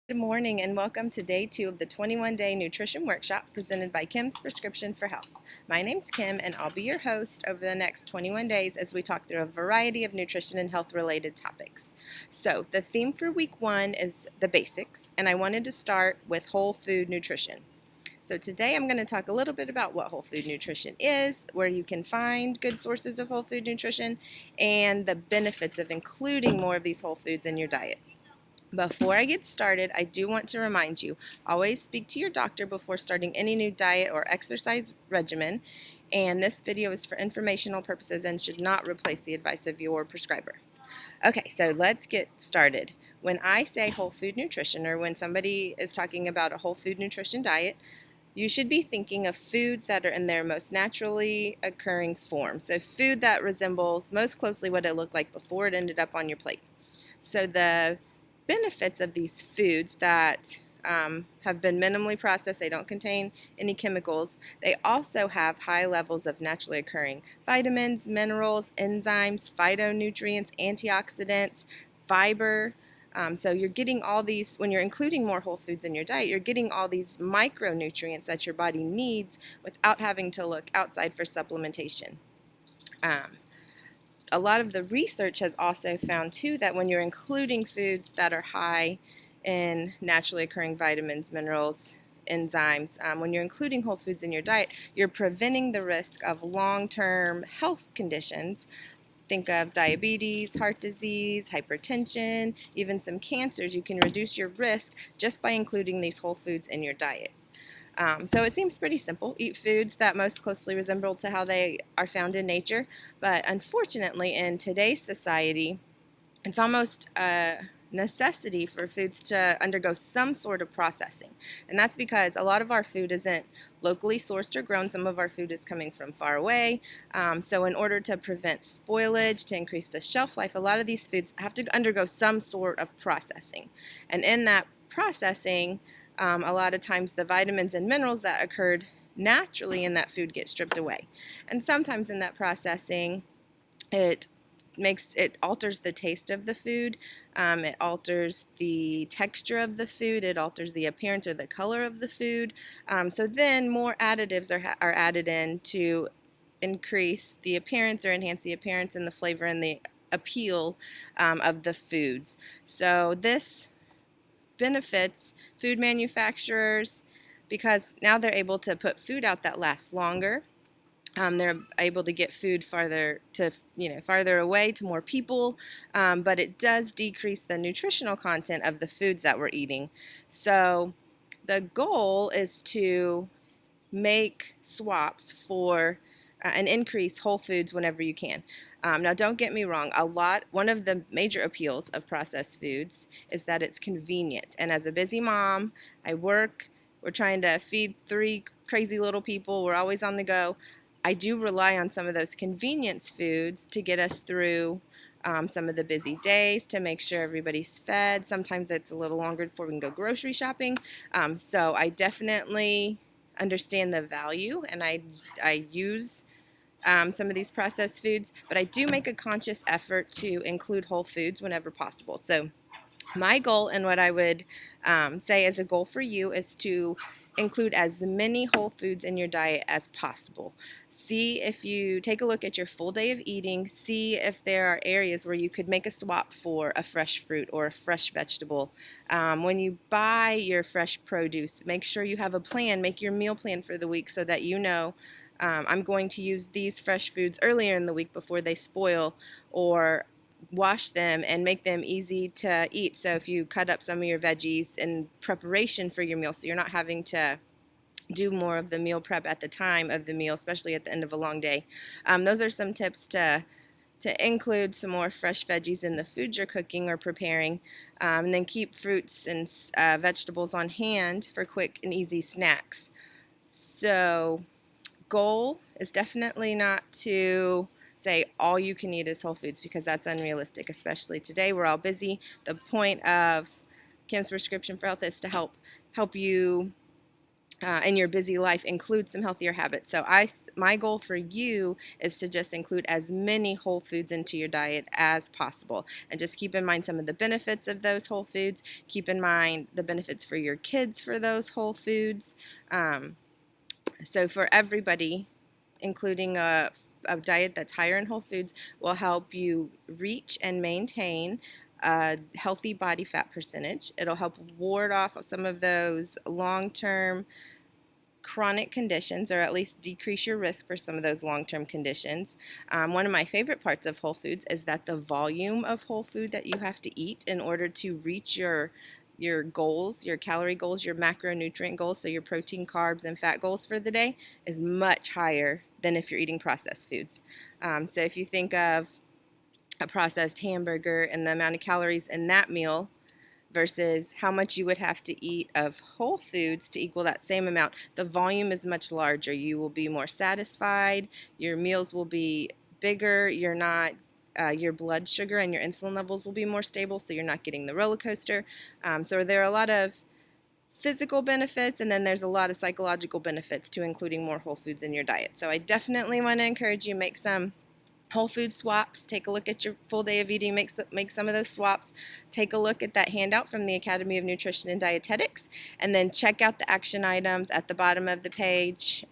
Good morning and welcome to day 2 of the 21-day nutrition workshop presented by Kim's Prescription for Health. My name's Kim and I'll be your host over the next 21 days as we talk through a variety of nutrition and health related topics. So the theme for week 1 is the basics, and I wanted to start with whole food nutrition. So today I'm going to talk a little bit about what whole food nutrition is, where you can find good sources of whole food nutrition, and the benefits of including more of these whole foods in your diet. Before I get started, I do want to remind you, always speak to your doctor before starting any new diet or exercise regimen, and this video is for informational purposes and should not replace the advice of your prescriber. Okay, so let's get started. When I say whole food nutrition, or when somebody is talking about a whole food nutrition diet, you should be thinking of foods that are in their most naturally occurring form. So food that resembles most closely what it looked like before it ended up on your plate. So the benefits of these foods that have been minimally processed, they don't contain any chemicals. They also have high levels of naturally occurring vitamins, minerals, enzymes, phytonutrients, antioxidants, fiber. So you're getting all these, when you're including more whole foods in your diet, you're getting all these micronutrients that your body needs without having to look outside for supplementation. Um, a lot of the research has also found too that when you're including foods that are high in naturally occurring vitamins, minerals, enzymes, when you're including whole foods in your diet, you're preventing the risk of long-term health conditions. Think of diabetes, heart disease, hypertension, even some cancers. You can reduce your risk just by including these whole foods in your diet. So it seems pretty simple. Eat foods that most closely resemble to how they are found in nature. But unfortunately, in today's society, it's almost a necessity for foods to undergo some sort of processing. And that's because a lot of our food isn't locally sourced or grown. Some of our food is coming from far away. So in order to prevent spoilage, to increase the shelf life, a lot of these foods have to undergo some sort of processing. And in that processing, a lot of times the vitamins and minerals that occurred naturally in that food get stripped away. And sometimes in that processing, it alters the taste of the food. It alters the texture of the food. It alters the appearance or the color of the food. So then more additives are added in to increase the appearance or enhance the appearance and the flavor and the appeal of the foods. So this benefits food manufacturers because now they're able to put food out that lasts longer. They're able to get food farther away to more people, but it does decrease the nutritional content of the foods that we're eating. So the goal is to make swaps for and increase whole foods whenever you can. Now, don't get me wrong. One of the major appeals of processed foods is that it's convenient. And as a busy mom, I work. We're trying to feed 3 crazy little people. We're always on the go. I do rely on some of those convenience foods to get us through some of the busy days, to make sure everybody's fed. Sometimes it's a little longer before we can go grocery shopping. So I definitely understand the value, and I use some of these processed foods, but I do make a conscious effort to include whole foods whenever possible. So my goal, and what I would say as a goal for you, is to include as many whole foods in your diet as possible. See if you take a look at your full day of eating, see if there are areas where you could make a swap for a fresh fruit or a fresh vegetable. When you buy your fresh produce, make sure you have a plan, make your meal plan for the week so that you know I'm going to use these fresh foods earlier in the week before they spoil, or wash them and make them easy to eat. So if you cut up some of your veggies in preparation for your meal, so you're not having to do more of the meal prep at the time of the meal, especially at the end of a long day. Those are some tips to include some more fresh veggies in the food you're cooking or preparing, and then keep fruits and vegetables on hand for quick and easy snacks. So goal is definitely not to say all you can eat is whole foods, because that's unrealistic, especially today. We're all busy. The point of Kim's Prescription for Health is to help you in your busy life include some healthier habits. So my goal for you is to just include as many whole foods into your diet as possible. And just keep in mind some of the benefits of those whole foods. Keep in mind the benefits for your kids for those whole foods. So for everybody, including a diet that's higher in whole foods will help you reach and maintain a healthy body fat percentage. It'll help ward off some of those long-term chronic conditions, or at least decrease your risk for some of those long-term conditions. One of my favorite parts of whole foods is that the volume of whole food that you have to eat in order to reach your goals, your calorie goals, your macronutrient goals, so your protein, carbs, and fat goals for the day, is much higher than if you're eating processed foods. So if you think of a processed hamburger and the amount of calories in that meal versus how much you would have to eat of whole foods to equal that same amount, the volume is much larger. You will be more satisfied. Your meals will be bigger. Your blood sugar and your insulin levels will be more stable, so you're not getting the roller coaster. So there are a lot of physical benefits, and then there's a lot of psychological benefits to including more whole foods in your diet. So I definitely want to encourage you, make some whole food swaps. Take a look at your full day of eating, make some of those swaps. Take a look at that handout from the Academy of Nutrition and Dietetics, and then check out the action items at the bottom of the page.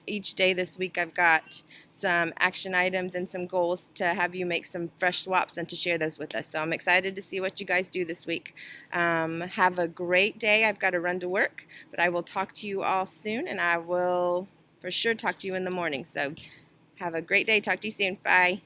Each day this week I've got some action items and some goals to have you make some fresh swaps and to share those with us. So I'm excited to see what you guys do this week. Have a great day. I've got to run to work, but I will talk to you all soon, and I will for sure talk to you in the morning. So have a great day. Talk to you soon. Bye.